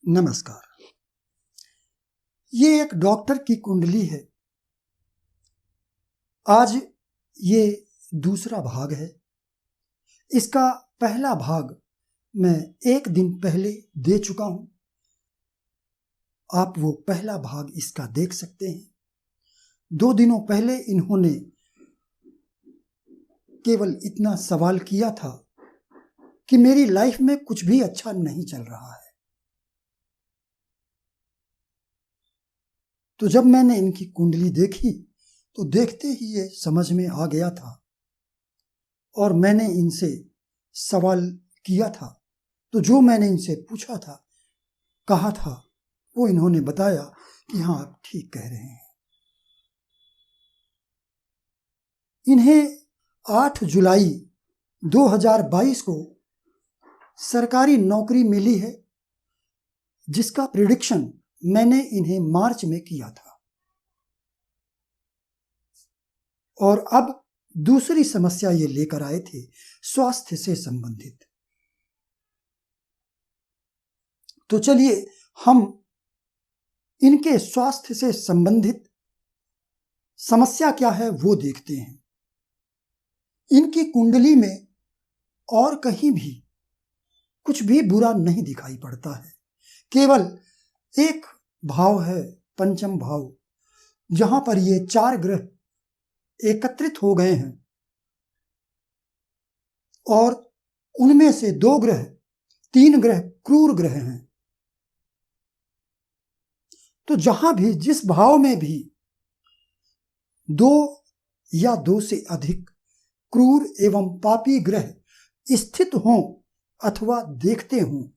नमस्कार। ये एक डॉक्टर की कुंडली है। आज ये दूसरा भाग है। इसका पहला भाग मैं एक दिन पहले दे चुका हूं। आप वो पहला भाग इसका देख सकते हैं। 2 दिनों पहले इन्होंने केवल इतना सवाल किया था कि मेरी लाइफ में कुछ भी अच्छा नहीं चल रहा है। तो जब मैंने इनकी कुंडली देखी तो देखते ही ये समझ में आ गया था और मैंने इनसे सवाल किया था। तो जो मैंने इनसे पूछा था, कहा था, वो इन्होंने बताया कि हाँ, आप ठीक कह रहे हैं। इन्हें 8 जुलाई 2022 को सरकारी नौकरी मिली है, जिसका प्रिडिक्शन मैंने इन्हें मार्च में किया था। और अब दूसरी समस्या ये लेकर आए थे, स्वास्थ्य से संबंधित। तो चलिए हम इनके स्वास्थ्य से संबंधित समस्या क्या है वो देखते हैं। इनकी कुंडली में और कहीं भी कुछ भी बुरा नहीं दिखाई पड़ता है। केवल एक भाव है, पंचम भाव, जहां पर ये 4 ग्रह एकत्रित हो गए हैं और उनमें से 2 ग्रह, 3 ग्रह क्रूर ग्रह हैं। तो जहां भी, जिस भाव में भी 2 या 2 से अधिक क्रूर एवं पापी ग्रह स्थित हों अथवा देखते हों,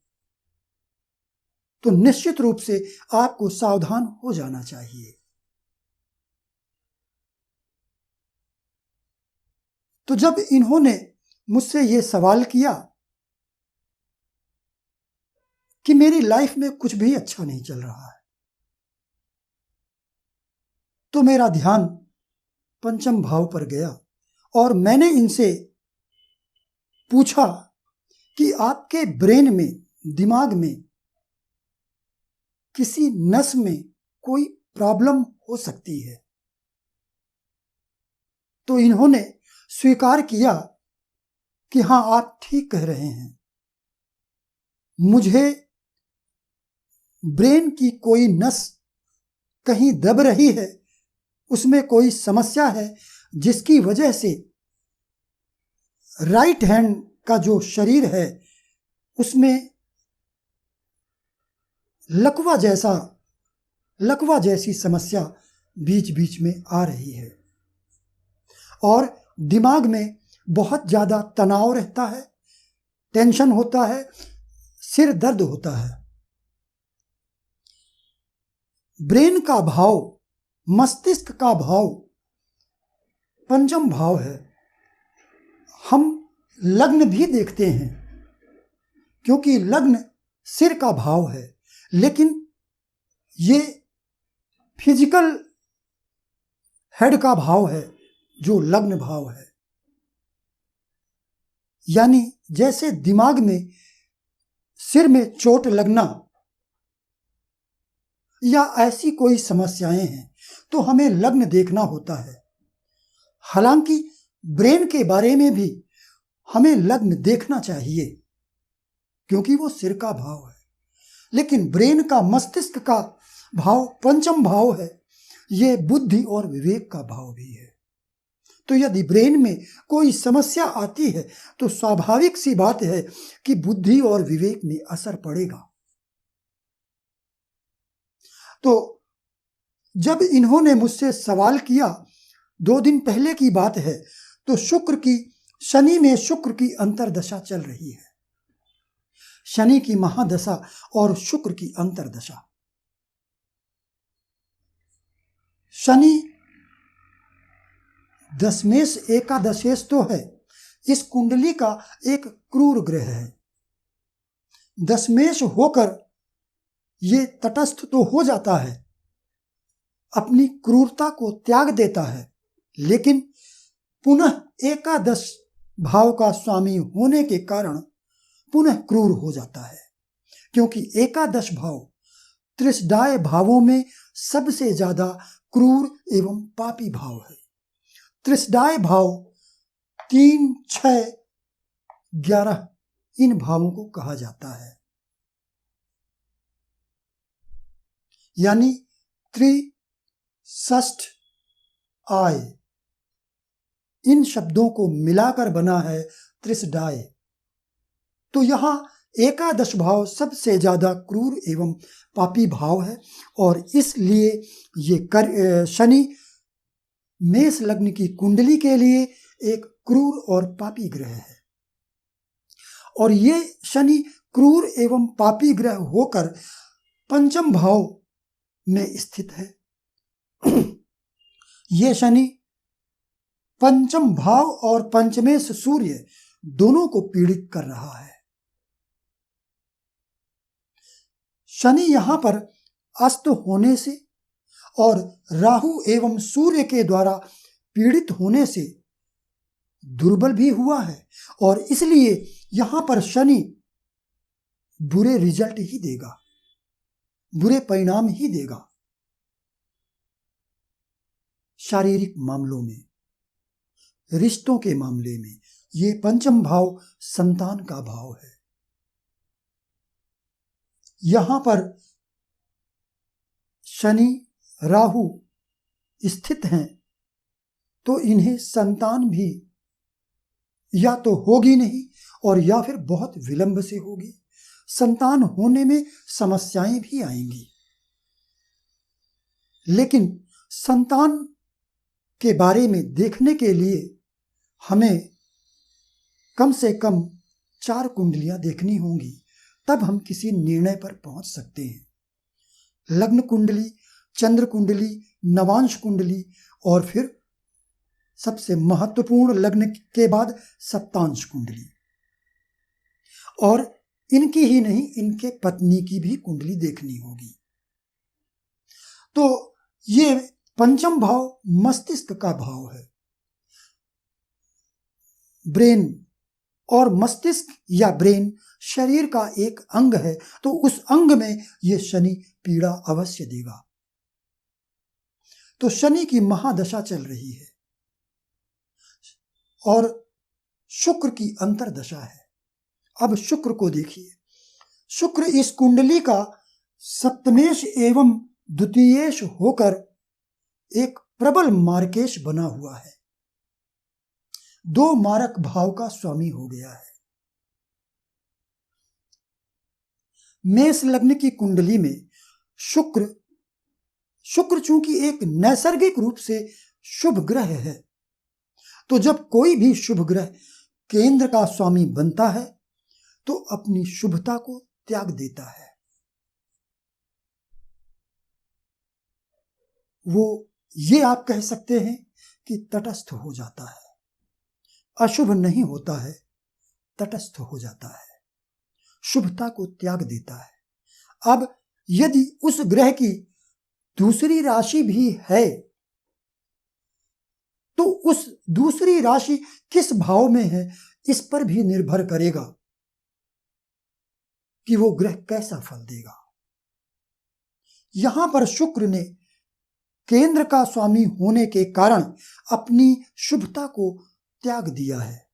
तो निश्चित रूप से आपको सावधान हो जाना चाहिए। तो जब इन्होंने मुझसे ये सवाल किया कि मेरी लाइफ में कुछ भी अच्छा नहीं चल रहा है, तो मेरा ध्यान पंचम भाव पर गया और मैंने इनसे पूछा कि आपके ब्रेन में, दिमाग में, किसी नस में कोई प्रॉब्लम हो सकती है। तो इन्होंने स्वीकार किया कि हाँ, आप ठीक कह रहे हैं, मुझे ब्रेन की कोई नस कहीं दब रही है, उसमें कोई समस्या है, जिसकी वजह से राइट हैंड का जो शरीर है उसमें लकवा जैसी समस्या बीच बीच में आ रही है और दिमाग में बहुत ज्यादा तनाव रहता है, टेंशन होता है, सिर दर्द होता है। ब्रेन का भाव, मस्तिष्क का भाव पंचम भाव है। हम लग्न भी देखते हैं क्योंकि लग्न सिर का भाव है, लेकिन ये फिजिकल हेड का भाव है जो लग्न भाव है। यानी जैसे दिमाग में, सिर में चोट लगना या ऐसी कोई समस्याएं हैं तो हमें लग्न देखना होता है। हालांकि ब्रेन के बारे में भी हमें लग्न देखना चाहिए क्योंकि वो सिर का भाव है, लेकिन ब्रेन का, मस्तिष्क का भाव पंचम भाव है। ये बुद्धि और विवेक का भाव भी है। तो यदि ब्रेन में कोई समस्या आती है तो स्वाभाविक सी बात है कि बुद्धि और विवेक में असर पड़ेगा। तो जब इन्होंने मुझसे सवाल किया, 2 दिन पहले की बात है, तो शनि में शुक्र की अंतर्दशा चल रही है। शनि की महादशा और शुक्र की अंतर्दशा। शनि दशमेश एकादशेश तो है, इस कुंडली का एक क्रूर ग्रह है। दशमेश होकर ये तटस्थ तो हो जाता है, अपनी क्रूरता को त्याग देता है, लेकिन पुनः एकादश भाव का स्वामी होने के कारण पुनः क्रूर हो जाता है। क्योंकि एकादश भाव त्रिशदाय भावों में सबसे ज्यादा क्रूर एवं पापी भाव है। त्रिशदाय भाव 3, 6, 11 इन भावों को कहा जाता है। यानी त्रिषष्ठ आय, इन शब्दों को मिलाकर बना है त्रिशदाय। तो यहां एकादश भाव सबसे ज्यादा क्रूर एवं पापी भाव है और इसलिए ये शनि मेष लग्न की कुंडली के लिए एक क्रूर और पापी ग्रह है। और ये शनि क्रूर एवं पापी ग्रह होकर पंचम भाव में स्थित है। ये शनि पंचम भाव और पंचमेश सूर्य दोनों को पीड़ित कर रहा है। शनि यहां पर अस्त होने से और राहु एवं सूर्य के द्वारा पीड़ित होने से दुर्बल भी हुआ है और इसलिए यहां पर शनि बुरे रिजल्ट ही देगा, बुरे परिणाम ही देगा। शारीरिक मामलों में, रिश्तों के मामले में ये पंचम भाव संतान का भाव है। यहां पर शनि राहु स्थित हैं तो इन्हें संतान भी या तो होगी नहीं और या फिर बहुत विलंब से होगी। संतान होने में समस्याएं भी आएंगी, लेकिन संतान के बारे में देखने के लिए हमें कम से कम 4 कुंडलियां देखनी होंगी, तब हम किसी निर्णय पर पहुंच सकते हैं। लग्न कुंडली, चंद्र कुंडली, नवांश कुंडली और फिर सबसे महत्वपूर्ण लग्न के बाद सप्तांश कुंडली। और इनकी ही नहीं, इनके पत्नी की भी कुंडली देखनी होगी। तो ये पंचम भाव मस्तिष्क का भाव है, ब्रेन, और मस्तिष्क या ब्रेन शरीर का एक अंग है, तो उस अंग में यह शनि पीड़ा अवश्य देगा। तो शनि की महादशा चल रही है और शुक्र की अंतरदशा है। अब शुक्र को देखिए। शुक्र इस कुंडली का सप्तमेश एवं द्वितीयेश होकर एक प्रबल मार्केश बना हुआ है, 2 मारक भाव का स्वामी हो गया है। मेष लग्न की कुंडली में शुक्र चूंकि एक नैसर्गिक रूप से शुभ ग्रह है, तो जब कोई भी शुभ ग्रह केंद्र का स्वामी बनता है तो अपनी शुभता को त्याग देता है। वो ये आप कह सकते हैं कि तटस्थ हो जाता है, अशुभ नहीं होता है, तटस्थ हो जाता है, शुभता को त्याग देता है। अब यदि उस ग्रह की दूसरी राशि भी है तो उस दूसरी राशि किस भाव में है, इस पर भी निर्भर करेगा कि वो ग्रह कैसा फल देगा। यहां पर शुक्र ने केंद्र का स्वामी होने के कारण अपनी शुभता को त्याग दिया है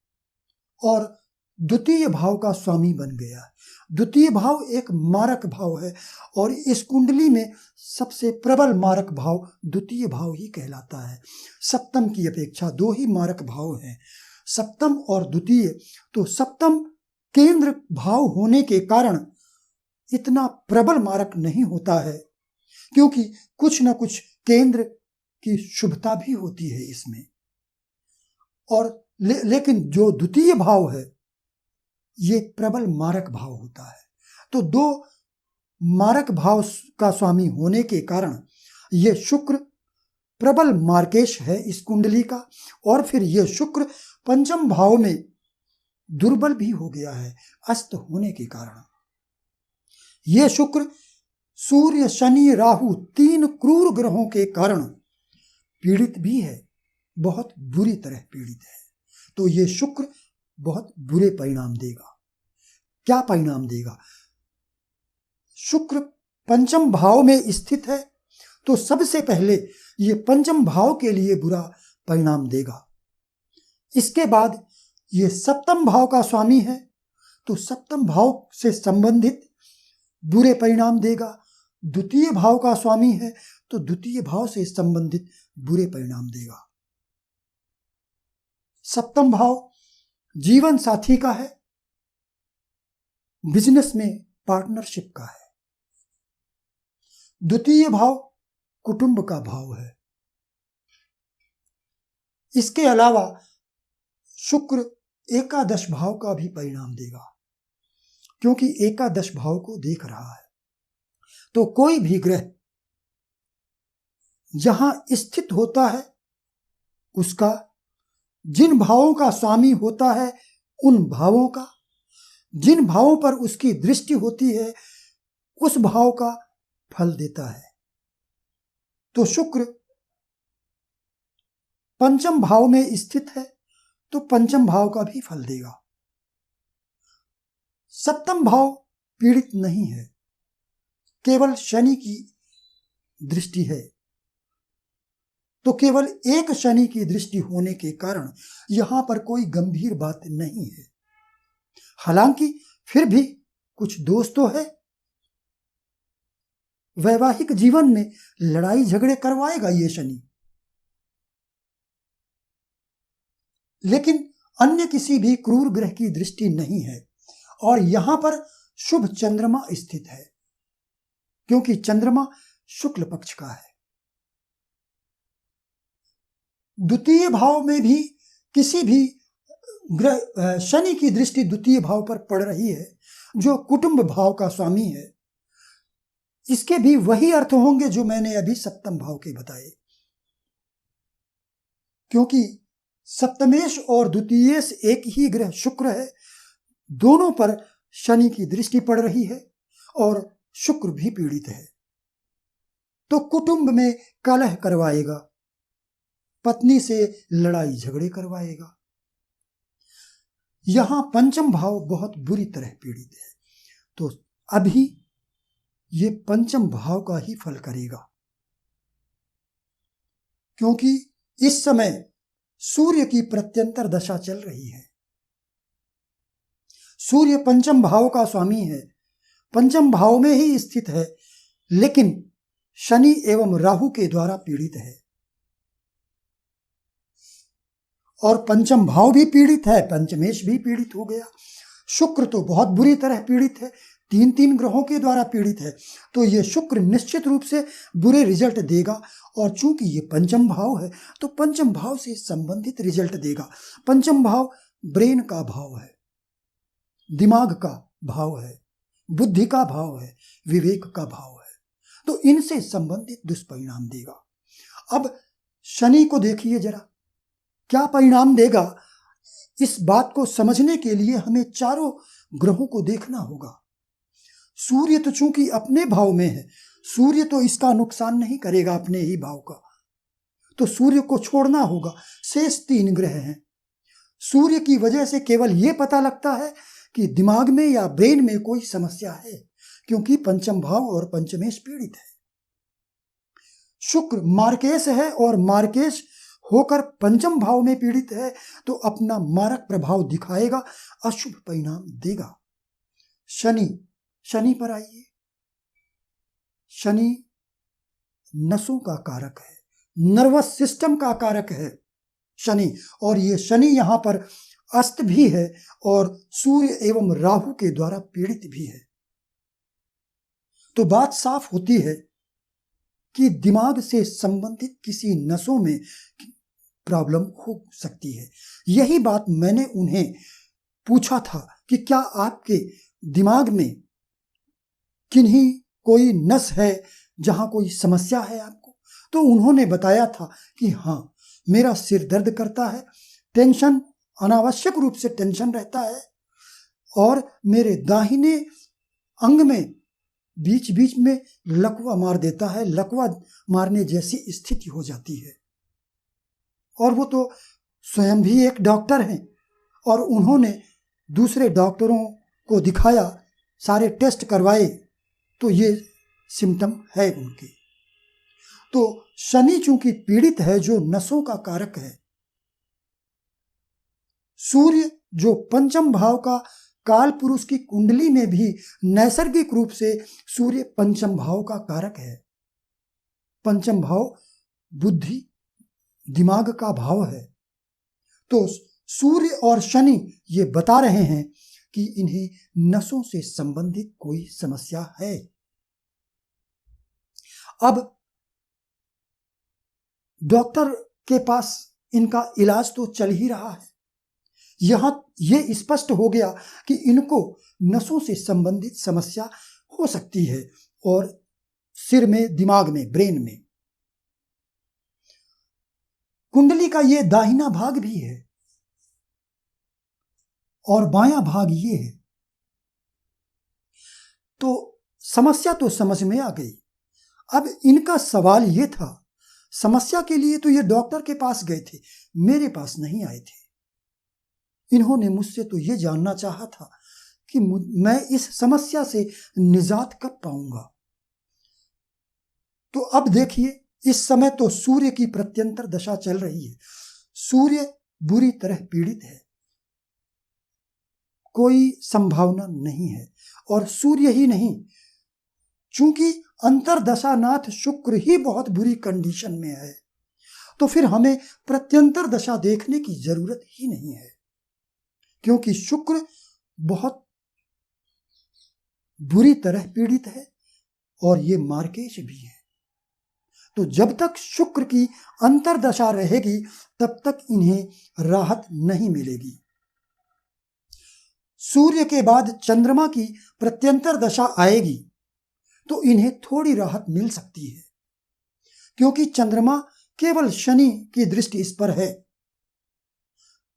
और द्वितीय भाव का स्वामी बन गया है। द्वितीय भाव एक मारक भाव है और इस कुंडली में सबसे प्रबल मारक भाव द्वितीय भाव ही कहलाता है। सप्तम की अपेक्षा 2 ही मारक भाव हैं, सप्तम और द्वितीय। तो सप्तम केंद्र भाव होने के कारण इतना प्रबल मारक नहीं होता है, क्योंकि कुछ न कुछ केंद्र की शुभता भी होती है इसमें। और लेकिन जो द्वितीय भाव है ये प्रबल मारक भाव होता है। तो 2 मारक भाव का स्वामी होने के कारण ये शुक्र प्रबल मार्केश है इस कुंडली का, और फिर ये शुक्र पंचम भाव में दुर्बल भी हो गया है अस्त होने के कारण। ये शुक्र सूर्य, शनि, राहु 3 क्रूर ग्रहों के कारण पीड़ित भी है, बहुत बुरी तरह पीड़ित है। तो ये शुक्र बहुत बुरे परिणाम देगा। क्या परिणाम देगा? शुक्र पंचम भाव में स्थित है तो सबसे पहले ये पंचम भाव के लिए बुरा परिणाम देगा। इसके बाद ये सप्तम भाव का स्वामी है तो सप्तम भाव से संबंधित बुरे परिणाम देगा। द्वितीय भाव का स्वामी है तो द्वितीय भाव से संबंधित बुरे परिणाम देगा। सप्तम भाव जीवन साथी का है, बिजनेस में पार्टनरशिप का है। द्वितीय भाव कुटुंब का भाव है। इसके अलावा शुक्र एकादश भाव का भी परिणाम देगा, क्योंकि एकादश भाव को देख रहा है। तो कोई भी ग्रह जहां स्थित होता है उसका जिन भावों का स्वामी होता है उन भावों का, जिन भावों पर उसकी दृष्टि होती है उस भाव का फल देता है। तो शुक्र पंचम भाव में स्थित है तो पंचम भाव का भी फल देगा। सप्तम भाव पीड़ित नहीं है, केवल शनि की दृष्टि है। तो केवल एक शनि की दृष्टि होने के कारण यहां पर कोई गंभीर बात नहीं है। हालांकि फिर भी कुछ दोष तो है। वैवाहिक जीवन में लड़ाई झगड़े करवाएगा ये शनि, लेकिन अन्य किसी भी क्रूर ग्रह की दृष्टि नहीं है। और यहां पर शुभ चंद्रमा स्थित है, क्योंकि चंद्रमा शुक्ल पक्ष का है। द्वितीय भाव में भी किसी भी ग्रह शनि की दृष्टि द्वितीय भाव पर पड़ रही है जो कुटुंब भाव का स्वामी है। इसके भी वही अर्थ होंगे जो मैंने अभी सप्तम भाव के बताए, क्योंकि सप्तमेश और द्वितीयेश एक ही ग्रह शुक्र है, दोनों पर शनि की दृष्टि पड़ रही है और शुक्र भी पीड़ित है। तो कुटुंब में कलह करवाएगा, पत्नी से लड़ाई झगड़े करवाएगा। यहां पंचम भाव बहुत बुरी तरह पीड़ित है, तो अभी ये पंचम भाव का ही फल करेगा, क्योंकि इस समय सूर्य की प्रत्यंतर दशा चल रही है। सूर्य पंचम भाव का स्वामी है, पंचम भाव में ही स्थित है, लेकिन शनि एवं राहु के द्वारा पीड़ित है। और पंचम भाव भी पीड़ित है, पंचमेश भी पीड़ित हो गया। शुक्र तो बहुत बुरी तरह पीड़ित है, तीन तीन ग्रहों के द्वारा पीड़ित है। तो ये शुक्र निश्चित रूप से बुरे रिजल्ट देगा। और चूंकि ये पंचम भाव है तो पंचम भाव से संबंधित रिजल्ट देगा। पंचम भाव ब्रेन का भाव है, दिमाग का भाव है, बुद्धि का भाव है, विवेक का भाव है। तो इनसे संबंधित दुष्परिणाम देगा। अब शनि को देखिए जरा, क्या परिणाम देगा। इस बात को समझने के लिए हमें चारों ग्रहों को देखना होगा। सूर्य तो चूंकि अपने भाव में है, सूर्य तो इसका नुकसान नहीं करेगा अपने ही भाव का, तो सूर्य को छोड़ना होगा। शेष तीन ग्रह हैं। सूर्य की वजह से केवल यह पता लगता है कि दिमाग में या ब्रेन में कोई समस्या है, क्योंकि पंचम भाव और पंचमेश पीड़ित है। शुक्र मार्केश है और मार्केश होकर पंचम भाव में पीड़ित है, तो अपना मारक प्रभाव दिखाएगा, अशुभ परिणाम देगा। शनि पर आइए। शनि नसों का कारक है, नर्वस सिस्टम का कारक है शनि। और ये शनि यहां पर अस्त भी है और सूर्य एवं राहु के द्वारा पीड़ित भी है। तो बात साफ होती है कि दिमाग से संबंधित किसी नसों में प्रॉब्लम हो सकती है। यही बात मैंने उन्हें पूछा था कि क्या आपके दिमाग में किन्हीं कोई नस है जहां कोई समस्या है आपको। तो उन्होंने बताया था कि हाँ, मेरा सिर दर्द करता है, टेंशन, अनावश्यक रूप से टेंशन रहता है, और मेरे दाहिने अंग में बीच बीच में लकवा मार देता है, लकवा मारने जैसी स्थिति हो जाती है। और वो तो स्वयं भी एक डॉक्टर हैं और उन्होंने दूसरे डॉक्टरों को दिखाया, सारे टेस्ट करवाए, तो ये सिम्टम है उनके। तो शनि चूंकि पीड़ित है, जो नसों का कारक है, सूर्य जो पंचम भाव का काल पुरुष की कुंडली में भी नैसर्गिक रूप से सूर्य पंचम भाव का कारक है। पंचम भाव बुद्धि, दिमाग का भाव है। तो सूर्य और शनि ये बता रहे हैं कि इन्हें नसों से संबंधित कोई समस्या है। अब डॉक्टर के पास इनका इलाज तो चल ही रहा है। यहां ये स्पष्ट हो गया कि इनको नसों से संबंधित समस्या हो सकती है, और सिर में, दिमाग में, ब्रेन में। कुंडली का ये दाहिना भाग भी है और बायां भाग ये है। तो समस्या तो समझ में आ गई। अब इनका सवाल ये था, समस्या के लिए तो ये डॉक्टर के पास गए थे, मेरे पास नहीं आए थे। इन्होंने मुझसे तो ये जानना चाहा था कि मैं इस समस्या से निजात कब पाऊंगा। तो अब देखिए, इस समय तो सूर्य की प्रत्यंतर दशा चल रही है। सूर्य बुरी तरह पीड़ित है, कोई संभावना नहीं है। और सूर्य ही नहीं, चूंकि अंतरदशानाथ शुक्र ही बहुत बुरी कंडीशन में है, तो फिर हमें प्रत्यंतर दशा देखने की जरूरत ही नहीं है, क्योंकि शुक्र बहुत बुरी तरह पीड़ित है और ये मार्केश भी है। तो जब तक शुक्र की अंतरदशा रहेगी, तब तक इन्हें राहत नहीं मिलेगी। सूर्य के बाद चंद्रमा की प्रत्यंतर दशा आएगी तो इन्हें थोड़ी राहत मिल सकती है, क्योंकि चंद्रमा केवल शनि की दृष्टि इस पर है।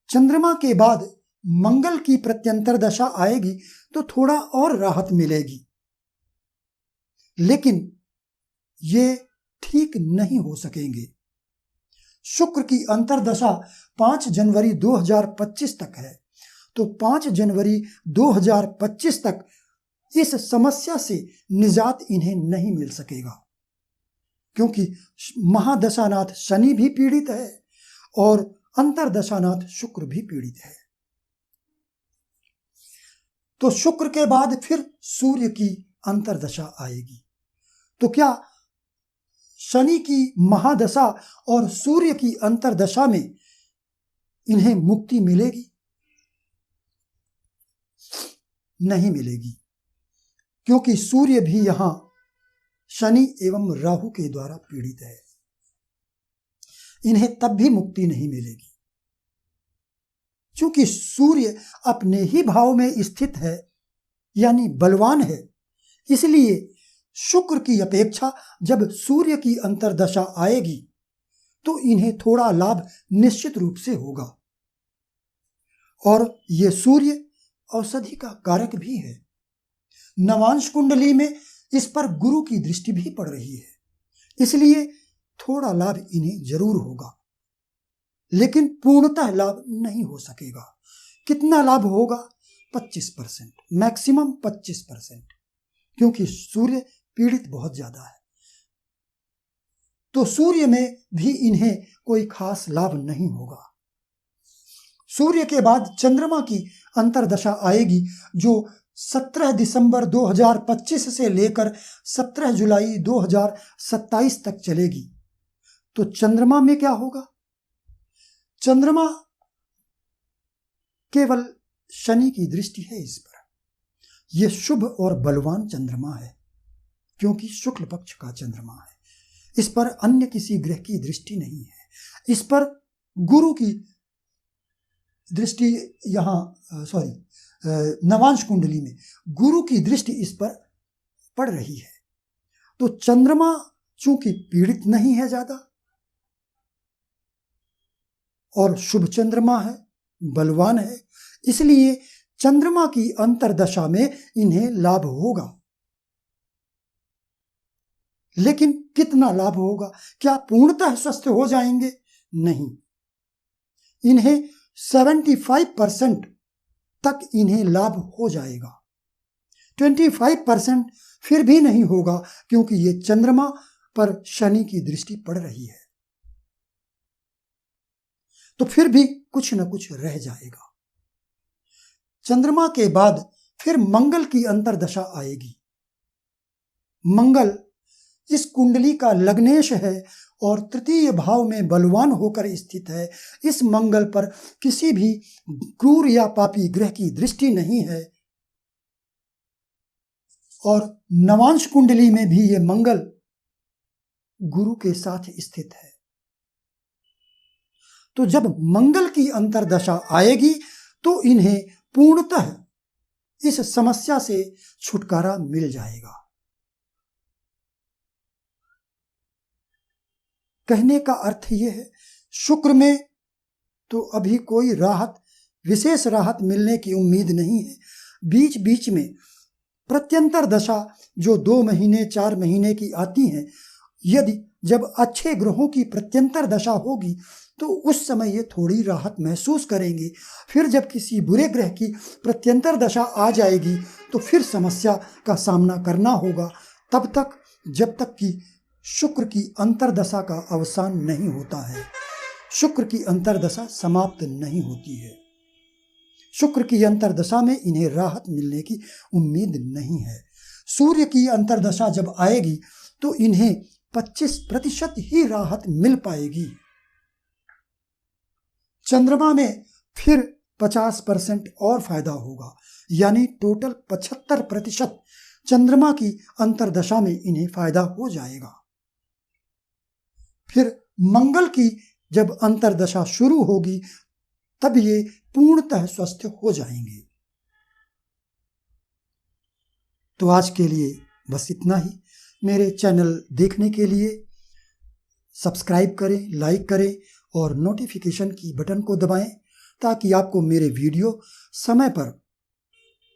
चंद्रमा के बाद मंगल की प्रत्यंतर दशा आएगी तो थोड़ा और राहत मिलेगी, लेकिन ये ठीक नहीं हो सकेंगे। शुक्र की अंतरदशा 5 जनवरी 2025 तक है, तो 5 जनवरी 2025 तक इस समस्या से निजात इन्हें नहीं मिल सकेगा, क्योंकि महादशानाथ शनि भी पीड़ित है और अंतरदशानाथ शुक्र भी पीड़ित है। तो शुक्र के बाद फिर सूर्य की अंतरदशा आएगी। तो क्या शनि की महादशा और सूर्य की अंतरदशा में इन्हें मुक्ति मिलेगी? नहीं मिलेगी, क्योंकि सूर्य भी यहां शनि एवं राहु के द्वारा पीड़ित है। इन्हें तब भी मुक्ति नहीं मिलेगी, क्योंकि सूर्य अपने ही भाव में स्थित है, यानी बलवान है। इसलिए शुक्र की अपेक्षा जब सूर्य की अंतरदशा आएगी तो इन्हें थोड़ा लाभ निश्चित रूप से होगा। और ये सूर्य औषधि का कारक भी है। नवांश कुंडली में इस पर गुरु की दृष्टि भी पड़ रही है, इसलिए थोड़ा लाभ इन्हें जरूर होगा, लेकिन पूर्णतः लाभ नहीं हो सकेगा। कितना लाभ होगा? 25%, मैक्सिमम 25%, क्योंकि सूर्य पीड़ित बहुत ज्यादा है। तो सूर्य में भी इन्हें कोई खास लाभ नहीं होगा। सूर्य के बाद चंद्रमा की अंतरदशा आएगी, जो 17 दिसंबर 2025 से लेकर 17 जुलाई 2027 तक चलेगी। तो चंद्रमा में क्या होगा? चंद्रमा केवल शनि की दृष्टि है इस पर। यह शुभ और बलवान चंद्रमा है, क्योंकि शुक्ल पक्ष का चंद्रमा है। इस पर अन्य किसी ग्रह की दृष्टि नहीं है। इस पर गुरु की दृष्टि नवांश कुंडली में गुरु की दृष्टि इस पर पड़ रही है। तो चंद्रमा चूंकि पीड़ित नहीं है ज्यादा और शुभ चंद्रमा है, बलवान है, इसलिए चंद्रमा की अंतरदशा में इन्हें लाभ होगा। लेकिन कितना लाभ होगा? क्या पूर्णतः स्वस्थ हो जाएंगे? नहीं, इन्हें 75% तक इन्हें लाभ हो जाएगा। 25% फिर भी नहीं होगा, क्योंकि ये चंद्रमा पर शनि की दृष्टि पड़ रही है। तो फिर भी कुछ न कुछ रह जाएगा। चंद्रमा के बाद फिर मंगल की अंतर्दशा आएगी। मंगल इस कुंडली का लग्नेश है और तृतीय भाव में बलवान होकर स्थित है। इस मंगल पर किसी भी क्रूर या पापी ग्रह की दृष्टि नहीं है और नवांश कुंडली में भी ये मंगल गुरु के साथ स्थित है। तो जब मंगल की अंतर्दशा आएगी तो इन्हें पूर्णतः इस समस्या से छुटकारा मिल जाएगा। कहने का अर्थ यह है, शुक्र में तो अभी कोई राहत, विशेष राहत मिलने की उम्मीद नहीं है। बीच बीच में प्रत्यंतर दशा जो 2 महीने 4 महीने की आती हैं, यदि जब अच्छे ग्रहों की प्रत्यंतर दशा होगी तो उस समय ये थोड़ी राहत महसूस करेंगे। फिर जब किसी बुरे ग्रह की प्रत्यंतर दशा आ जाएगी तो फिर समस्या का सामना करना होगा, तब तक जब तक कि शुक्र की अंतर्दशा का अवसान नहीं होता है। शुक्र की अंतर्दशा समाप्त नहीं होती है। शुक्र की अंतर्दशा में इन्हें राहत मिलने की उम्मीद नहीं है। सूर्य की अंतर्दशा जब आएगी तो इन्हें 25% ही राहत मिल पाएगी। चंद्रमा में फिर 50% और फायदा होगा, यानी टोटल 75% चंद्रमा की अंतर्दशा में इन्हें फायदा हो जाएगा। फिर मंगल की जब अंतर्दशा शुरू होगी तब ये पूर्णतः स्वस्थ हो जाएंगे। तो आज के लिए बस इतना ही। मेरे चैनल देखने के लिए सब्सक्राइब करें, लाइक करें और नोटिफिकेशन की बटन को दबाएं ताकि आपको मेरे समय पर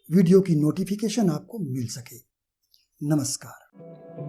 वीडियो की नोटिफिकेशन आपको मिल सके। नमस्कार।